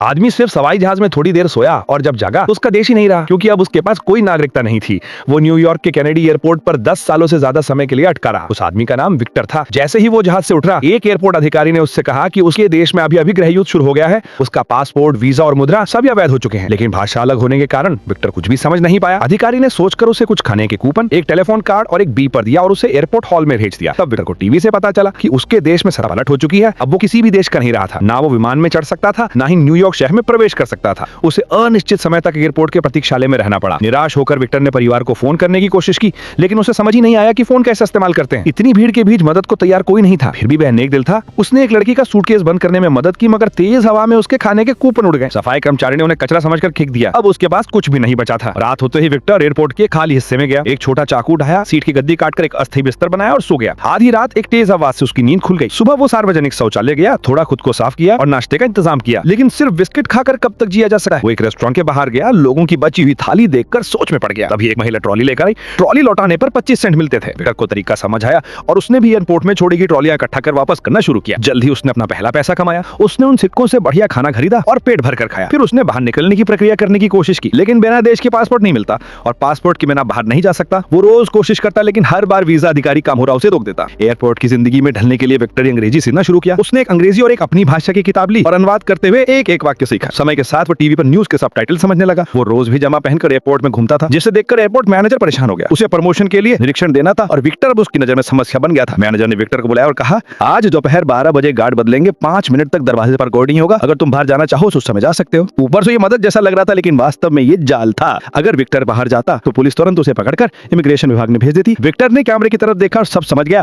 आदमी सिर्फ सवाई जहाज में थोड़ी देर सोया और जब जागा तो उसका देश ही नहीं रहा, क्योंकि अब उसके पास कोई नागरिकता नहीं थी। वो न्यूयॉर्क के कैनेडी एयरपोर्ट पर 10 सालों से ज्यादा समय के लिए अटका रहा। उस आदमी का नाम विक्टर था। जैसे ही वो जहाज से उतरा, एक एयरपोर्ट अधिकारी ने उससे कहा कि उसके देश में अभी गृह युद्ध शुरू हो गया है। उसका पासपोर्ट, वीजा और मुद्रा सभी अवैध हो चुके हैं। लेकिन भाषा अलग होने के कारण विक्टर कुछ भी समझ नहीं पाया। अधिकारी ने सोचकर उसे कुछ खाने के कूपन, एक टेलीफोन कार्ड और एक बीपर दिया और उसे एयरपोर्ट हॉल में भेज दिया। तब विक्टर को टीवी से पता चला कि उसके देश में सरापलट हो चुकी है। अब वो किसी भी देश का नहीं रहा था। ना वो विमान में चढ़ सकता था, ना ही न्यूयॉर्क शहर में प्रवेश कर सकता था। उसे अनिश्चित समय तक एयरपोर्ट के प्रतीक्षालय में रहना पड़ा। निराश होकर विक्टर ने परिवार को फोन करने की कोशिश की, लेकिन उसे समझ ही नहीं आया कि फोन कैसे इस्तेमाल करते हैं। इतनी भीड़ के बीच मदद को तैयार कोई नहीं था। फिर भी वह नेक दिल था। उसने एक लड़की का सूटकेस बंद करने में मदद की, मगर तेज हवा में उसके खाने के कूपन उड़ गए। सफाई कर्मचारी ने उन्हें कचरा समझकर फेंक दिया। अब उसके पास कुछ भी नहीं बचा था। रात होते ही विक्टर एयरपोर्ट के खाली हिस्से में गया। एक छोटा चाकू उठाया, सीट की गद्दी काटकर एक अस्थायी बिस्तर बनाया और सो गया। आधी रात एक तेज आवाज से उसकी नींद खुल गई। सुबह वो सार्वजनिक शौचालय गया, थोड़ा खुद को साफ किया और नाश्ते का इंतजाम किया। लेकिन सिर्फ बिस्किट खाकर कब तक जिया जा सकता है। वो एक रेस्टोरेंट के बाहर गया, लोगों की बची हुई थाली देखकर सोच में पड़ गया। तभी एक महिला ट्रॉली लेकर आई। ट्रॉली लौटाने पर 25 सेंट मिलते थे। विक्टर को तरीका समझ आया और उसने भी एयरपोर्ट में छोड़ी गई ट्रॉलियां इकट्ठा कर वापस करना शुरू किया। जल्द ही उसने अपना पहला पैसा कमाया। उसने उन सिक्कों से बढ़िया खाना खरीदा और पेट भर कर खाया। फिर उसने बाहर निकलने की प्रक्रिया करने की कोशिश की, लेकिन बिना देश के पासपोर्ट नहीं मिलता और पासपोर्ट के बिना बाहर नहीं जा सकता। वो रोज कोशिश करता, लेकिन हर बार वीजा अधिकारी कामोरा उसे रोक देता। एयरपोर्ट की जिंदगी में ढलने के लिए विक्टर ने अंग्रेजी सीखना शुरू किया। उसने एक अंग्रेजी और एक अपनी भाषा की किताब ली और अनुवाद करते हुए एक एक वाक्य सीखा। समय के साथ वो टीवी पर न्यूज के सबटाइटल समझने लगा। वो रोज भी जमा पहनकर एयरपोर्ट में घूमता था, जिसे देखकर एयरपोर्ट मैनेजर परेशान हो गया। उसे प्रमोशन के लिए निरीक्षण देना था और विक्टर अब उसकी नजर में समस्या बन गया था। मैनेजर ने विक्टर को बुलाया और कहा, आज दोपहर 12 बजे गार्ड बदलेंगे, 5 मिनट तक दरवाजे पर गार्ड नहीं होगा। अगर तुम बाहर जाना चाहो तो उस समय जा सकते हो। ऊपर से ये मदद जैसा लग रहा था, लेकिन वास्तव में ये जाल था। अगर विक्टर बाहर जाता तो पुलिस तुरंत उसे पकड़कर इमिग्रेशन विभाग में भेज देती। विक्टर ने कैमरे की तरफ देखा और सब समझ गया।